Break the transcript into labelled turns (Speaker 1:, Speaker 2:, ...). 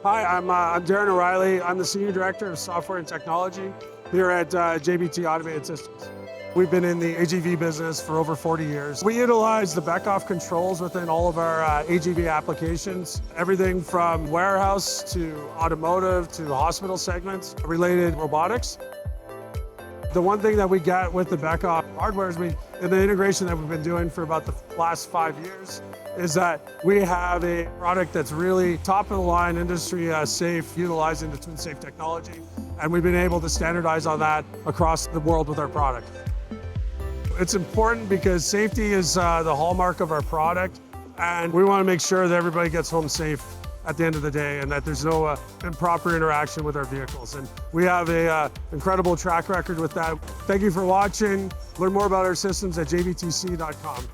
Speaker 1: Hi, I'm Darren O'Reilly. I'm the Senior Director of Software and Technology here at JBT Automated Systems. We've been in the AGV business for over 40 years. We utilize the Beckhoff controls within all of our AGV applications, everything from warehouse to automotive to hospital segments, related robotics. The one thing that we get with the Beckhoff hardware is in the integration that we've been doing for about the last 5 years is that we have a product that's really top of the line, industry safe, utilizing the TwinSAFE technology. And we've been able to standardize on that across the world with our product. It's important because safety is the hallmark of our product. And we want to make sure that everybody gets home safe at the end of the day and that there's no improper interaction with our vehicles. And we have an incredible track record with that. Thank you for watching. Learn more about our systems at jbtc.com.